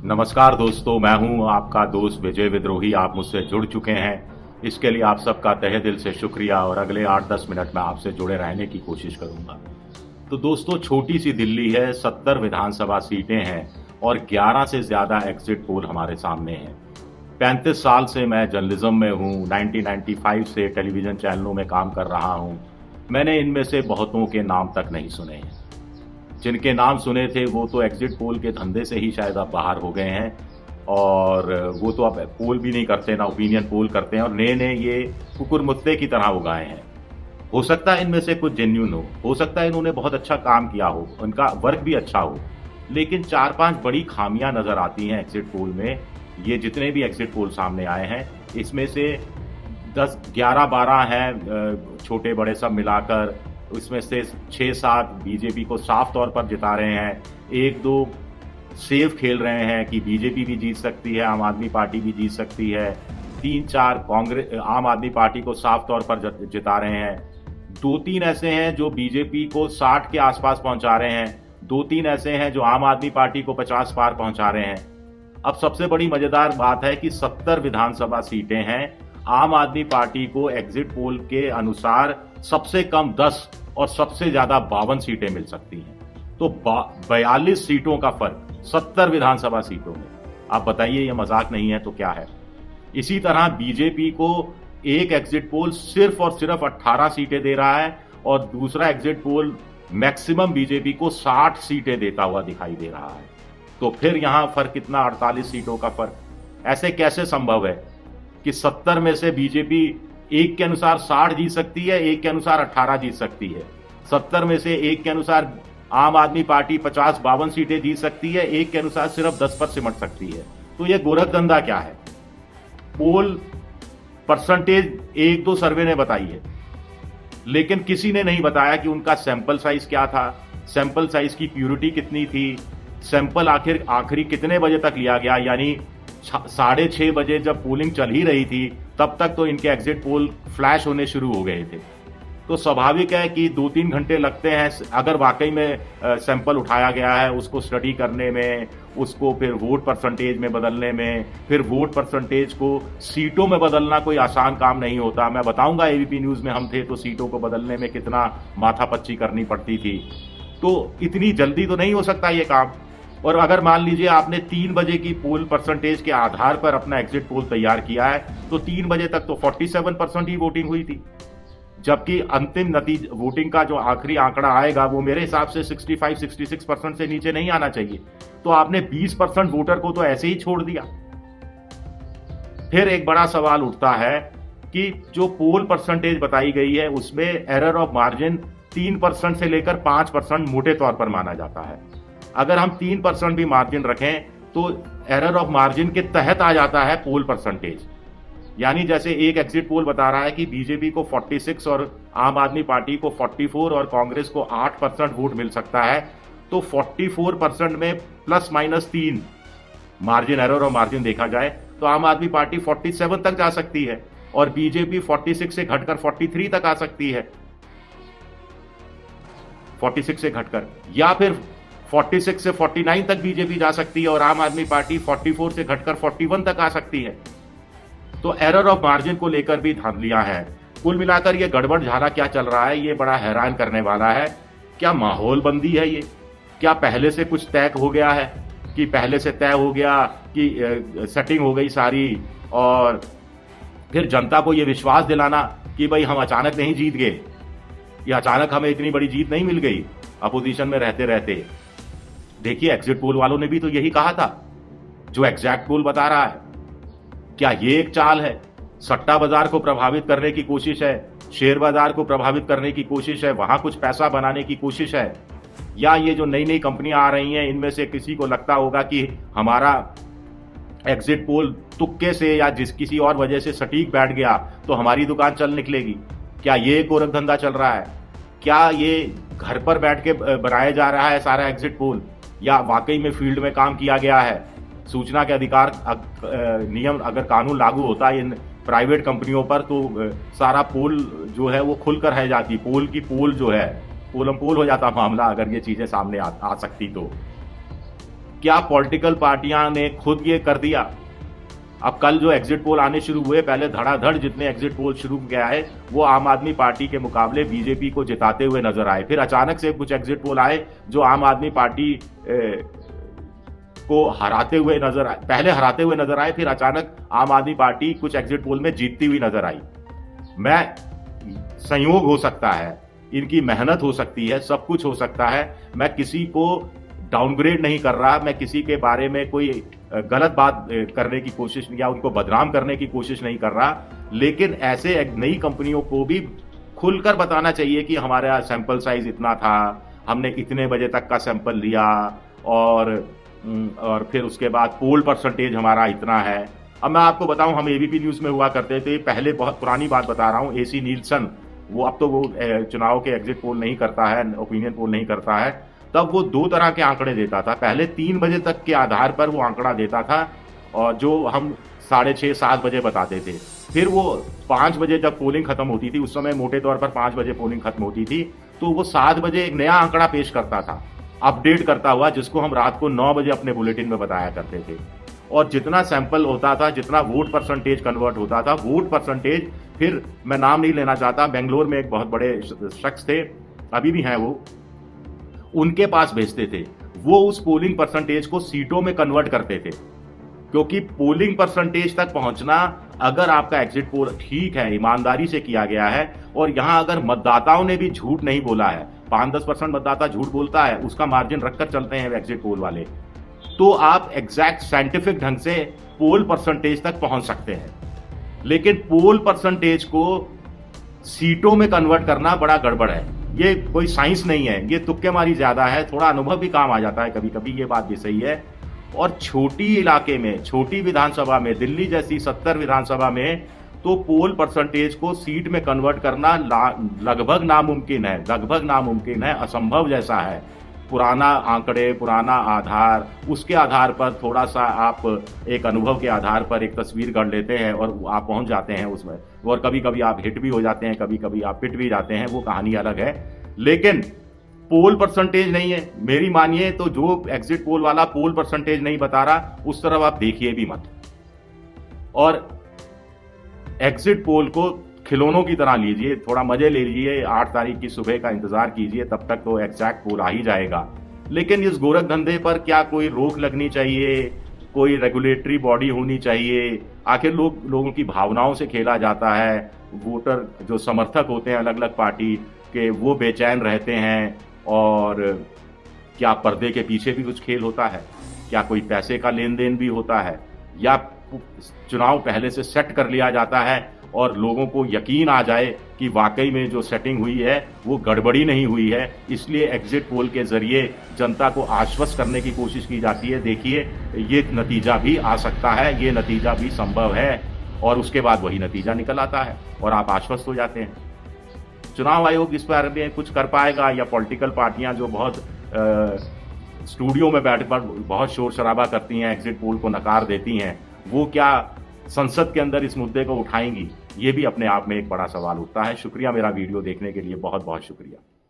नमस्कार दोस्तों, मैं हूं आपका दोस्त विजय विद्रोही। आप मुझसे जुड़ चुके हैं, इसके लिए आप सबका तहे दिल से शुक्रिया और अगले 8-10 मिनट में आपसे जुड़े रहने की कोशिश करूंगा। तो दोस्तों, छोटी सी दिल्ली है, 70 विधानसभा सीटें हैं और 11 से ज़्यादा एग्जिट पोल हमारे सामने हैं। 35 साल से मैं जर्नलिज्म में हूं, 1995 से टेलीविज़न चैनलों में काम कर रहा हूं। मैंने इनमें से बहुतों के नाम तक नहीं सुने हैं। जिनके नाम सुने थे वो तो एग्जिट पोल के धंधे से ही शायद अब बाहर हो गए हैं और वो तो अब पोल भी नहीं करते, ना ओपिनियन पोल करते हैं और नए नए ये कुकुर मुत्ते की तरह उगाए हैं। हो सकता है इनमें से कुछ जेन्युइन हो सकता है इन्होंने बहुत अच्छा काम किया हो, उनका वर्क भी अच्छा हो, लेकिन 4-5 बड़ी खामियां नजर आती हैं एग्जिट पोल में। ये जितने भी एग्जिट पोल सामने आए हैं इसमें से 10, 11, 12 हैं छोटे बड़े सब मिलाकर। उसमें से 6-7 बीजेपी को साफ तौर पर जिता रहे हैं, 1-2 सेफ खेल रहे हैं कि बीजेपी भी जीत सकती है, आम आदमी पार्टी भी जीत सकती है, 3-4 कांग्रेस आम आदमी पार्टी को साफ तौर पर जिता रहे हैं, 2-3 ऐसे हैं जो बीजेपी को 60 के आसपास पहुंचा रहे हैं, 2-3 ऐसे हैं जो आम आदमी पार्टी को 50 पार पहुंचा रहे हैं। अब सबसे बड़ी मजेदार बात है कि 70 विधानसभा सीटें हैं। आम आदमी पार्टी को एग्जिट पोल के अनुसार सबसे कम 10 और सबसे ज्यादा 52 सीटें मिल सकती हैं। तो 42 सीटों का फर्क 70 विधानसभा सीटों में। आप बताइए, ये मजाक नहीं है तो क्या है। इसी तरह बीजेपी को एक एग्जिट पोल सिर्फ और सिर्फ 18 सीटें दे रहा है और दूसरा एग्जिट पोल मैक्सिमम बीजेपी को 60 सीटें देता हुआ दिखाई दे रहा है। तो फिर यहां फर्क कितना, 48 सीटों का फर्क। ऐसे कैसे संभव है कि 70 में से बीजेपी एक के अनुसार 60 जीत सकती है, एक के अनुसार 18 जीत सकती है। 70 में से एक के अनुसार आम आदमी पार्टी 50-52 सीटें जीत सकती है, एक के अनुसार सिर्फ 10 पर सिमट सकती है। तो यह गोरखधंधा क्या है? पोल परसेंटेज 1-2 सर्वे ने बताई है, लेकिन किसी ने नहीं बताया कि उनका सैंपल साइज क्या था, सैंपल साइज की प्यूरिटी कितनी थी, सैंपल आखिरी कितने बजे तक लिया गया। यानी 6:30 बजे जब पोलिंग चल ही रही थी तब तक तो इनके एग्जिट पोल फ्लैश होने शुरू हो गए थे। तो स्वाभाविक है कि 2-3 घंटे लगते हैं अगर वाकई में सैंपल उठाया गया है उसको स्टडी करने में, उसको फिर वोट परसेंटेज में बदलने में। फिर वोट परसेंटेज को सीटों में बदलना कोई आसान काम नहीं होता। मैं बताऊंगा, एबीपी न्यूज में हम थे तो सीटों को बदलने में कितना माथापच्ची करनी पड़ती थी। तो इतनी जल्दी तो नहीं हो सकता ये काम। और अगर मान लीजिए आपने 3 बजे की पोल परसेंटेज के आधार पर अपना एग्जिट पोल तैयार किया है तो 3 बजे तक तो 47% ही वोटिंग हुई थी, जबकि अंतिम नतीजा वोटिंग का जो आखिरी आंकड़ा आएगा वो मेरे हिसाब से 65-66% से नीचे नहीं आना चाहिए। तो आपने 20% वोटर को तो ऐसे ही छोड़ दिया। फिर एक बड़ा सवाल उठता है कि जो पोल परसेंटेज बताई गई है उसमें एरर ऑफ मार्जिन 3% से लेकर 5% मोटे तौर पर माना जाता है। अगर हम 3% भी मार्जिन रखें तो एरर ऑफ मार्जिन के तहत आ जाता है पोल परसेंटेज। यानी जैसे एक एग्जिट पोल बता रहा है कि बीजेपी को 46 और आम आदमी पार्टी को 44 और कांग्रेस को 8% वोट मिल सकता है, तो 44% में ±3 मार्जिन, एरर ऑफ मार्जिन देखा जाए तो आम आदमी पार्टी 47 तक जा सकती है और बीजेपी 46 से घटकर 43 तक आ सकती है, 46 से घटकर, या फिर 46 से 49 तक बीजेपी जा सकती है और आम आदमी पार्टी 44 से घटकर 41 तक आ सकती है। तो एरर ऑफ मार्जिन को लेकर भी धांधलियां हैं। कुल मिलाकर ये गड़बड़ झाला क्या चल रहा है, ये बड़ा हैरान करने वाला है। क्या माहौल बंदी है ये? क्या पहले से कुछ तय हो गया है कि पहले से तय हो गया कि सेटिंग हो गई सारी और फिर जनता को ये विश्वास दिलाना कि भाई हम अचानक नहीं जीत गए, या अचानक हमें इतनी बड़ी जीत नहीं मिल गई अपोजिशन में रहते रहते। देखिए, एग्जिट पोल वालों ने भी तो यही कहा था जो एग्जैक्ट पोल बता रहा है। क्या ये एक चाल है? सट्टा बाजार को प्रभावित करने की कोशिश है, शेयर बाजार को प्रभावित करने की कोशिश है, वहां कुछ पैसा बनाने की कोशिश है? या ये जो नई नई कंपनियां आ रही हैं इनमें से किसी को लगता होगा कि हमारा एग्जिट पोल तुक्के से या किसी और वजह से सटीक बैठ गया तो हमारी दुकान चल निकलेगी? क्या ये गोरखधंधा चल रहा है? क्या ये घर पर बैठ के बनाया जा रहा है सारा एग्जिट पोल, या वाकई में फील्ड में काम किया गया है? सूचना के अधिकार नियम अगर कानून लागू होता है इन प्राइवेट कंपनियों पर तो सारा पोल जो है वो खुलकर रह जाती, पोल की पोल जो है पोलम पोल हो जाता मामला, अगर ये चीजें सामने आ सकती तो। क्या पॉलिटिकल पार्टियां ने खुद ये कर दिया? अब कल जो एग्जिट पोल आने शुरू हुए, पहले धड़ाधड़ जितने एग्जिट पोल शुरू किया है वो आम आदमी पार्टी के मुकाबले बीजेपी को जिताते हुए नजर आए। फिर अचानक से कुछ एग्जिट पोल आए जो आम आदमी पार्टी को हराते हुए नजर आए, पहले हराते हुए नजर आए, फिर अचानक आम आदमी पार्टी कुछ एग्जिट पोल में जीतती हुई नजर आई। मैं संयोग हो सकता है, इनकी मेहनत हो सकती है, सब कुछ हो सकता है। मैं किसी को डाउनग्रेड नहीं कर रहा, मैं किसी के बारे में कोई गलत बात करने की कोशिश या उनको बदनाम करने की कोशिश नहीं कर रहा, लेकिन ऐसे नई कंपनियों को भी खुलकर बताना चाहिए कि हमारा सैंपल साइज इतना था, हमने इतने बजे तक का सैंपल लिया और फिर उसके बाद पोल परसेंटेज हमारा इतना है। अब मैं आपको बताऊं, हम एबीपी न्यूज में हुआ करते थे पहले, बहुत पुरानी बात बता रहा हूं, एसी नीलसन, वो अब तो वो चुनाव के एग्जिट पोल नहीं करता है, ओपिनियन पोल नहीं करता है, तब वो 2 तरह के आंकड़े देता था। पहले 3 बजे तक के आधार पर वो आंकड़ा देता था और जो हम 6:30-7 बजे बताते थे। फिर वो 5 बजे जब पोलिंग खत्म होती थी, उस समय मोटे तौर पर 5 बजे पोलिंग खत्म होती थी, तो वो 7 बजे एक नया आंकड़ा पेश करता था, अपडेट करता हुआ, जिसको हम रात को 9 बजे अपने बुलेटिन में बताया करते थे। और जितना सैंपल होता था, जितना वोट परसेंटेज कन्वर्ट होता था, वोट परसेंटेज, फिर मैं नाम नहीं लेना चाहता, बेंगलोर में एक बहुत बड़े शख्स थे, अभी भी हैं वो, उनके पास भेजते थे। वो उस पोलिंग परसेंटेज को सीटों में कन्वर्ट करते थे, क्योंकि पोलिंग परसेंटेज तक पहुंचना, अगर आपका एग्जिट पोल ठीक है, ईमानदारी से किया गया है, और यहां अगर मतदाताओं ने भी झूठ नहीं बोला है, 5-10% मतदाता झूठ बोलता है, उसका मार्जिन रखकर चलते हैं एग्जिट पोल वाले, तो आप एग्जैक्ट साइंटिफिक ढंग से पोल परसेंटेज तक पहुंच सकते हैं। लेकिन पोल परसेंटेज को सीटों में कन्वर्ट करना बड़ा गड़बड़ है। ये कोई साइंस नहीं है, ये तुक्केमारी ज्यादा है, थोड़ा अनुभव भी काम आ जाता है कभी कभी, ये बात भी सही है। और छोटी इलाके में, छोटी विधानसभा में, दिल्ली जैसी 70 विधानसभा में, तो पोल परसेंटेज को सीट में कन्वर्ट करना लगभग नामुमकिन है, लगभग नामुमकिन है, असंभव जैसा है। पुराना आंकड़े, पुराना आधार, उसके आधार पर थोड़ा सा आप एक अनुभव के आधार पर एक तस्वीर गढ़ लेते हैं और आप पहुंच जाते हैं उसमें, और कभी कभी आप हिट भी हो जाते हैं, कभी कभी आप पिट भी जाते हैं, वो कहानी अलग है। लेकिन पोल परसेंटेज नहीं है, मेरी मानिए तो जो एग्जिट पोल वाला पोल परसेंटेज नहीं बता रहा, उस तरफ आप देखिए भी मत, और एग्जिट पोल को खिलौनों की तरह लीजिए, थोड़ा मजे ले लीजिए, 8 तारीख की सुबह का इंतजार कीजिए, तब तक तो एग्जैक्ट पोल आ ही जाएगा। लेकिन इस गोरख धंधे पर क्या कोई रोक लगनी चाहिए, कोई रेगुलेटरी बॉडी होनी चाहिए? आखिर लोगों की भावनाओं से खेला जाता है, वोटर जो समर्थक होते हैं अलग अलग पार्टी के, वो बेचैन रहते हैं। और क्या पर्दे के पीछे भी कुछ खेल होता है? क्या कोई पैसे का लेन देन भी होता है, या चुनाव पहले से सेट कर लिया जाता है और लोगों को यकीन आ जाए कि वाकई में जो सेटिंग हुई है वो गड़बड़ी नहीं हुई है, इसलिए एग्जिट पोल के जरिए जनता को आश्वस्त करने की कोशिश की जाती है? देखिए, ये नतीजा भी आ सकता है, ये नतीजा भी संभव है, और उसके बाद वही नतीजा निकल आता है और आप आश्वस्त हो जाते हैं। चुनाव आयोग इस बारे में कुछ कर पाएगा, या पॉलिटिकल पार्टियां जो बहुत स्टूडियो में बैठकर बहुत शोर शराबा करती हैं, एग्जिट पोल को नकार देती हैं, वो क्या संसद के अंदर इस मुद्दे को उठाएंगी? ये भी अपने आप में एक बड़ा सवाल उठता है। शुक्रिया मेरा वीडियो देखने के लिए, बहुत बहुत शुक्रिया।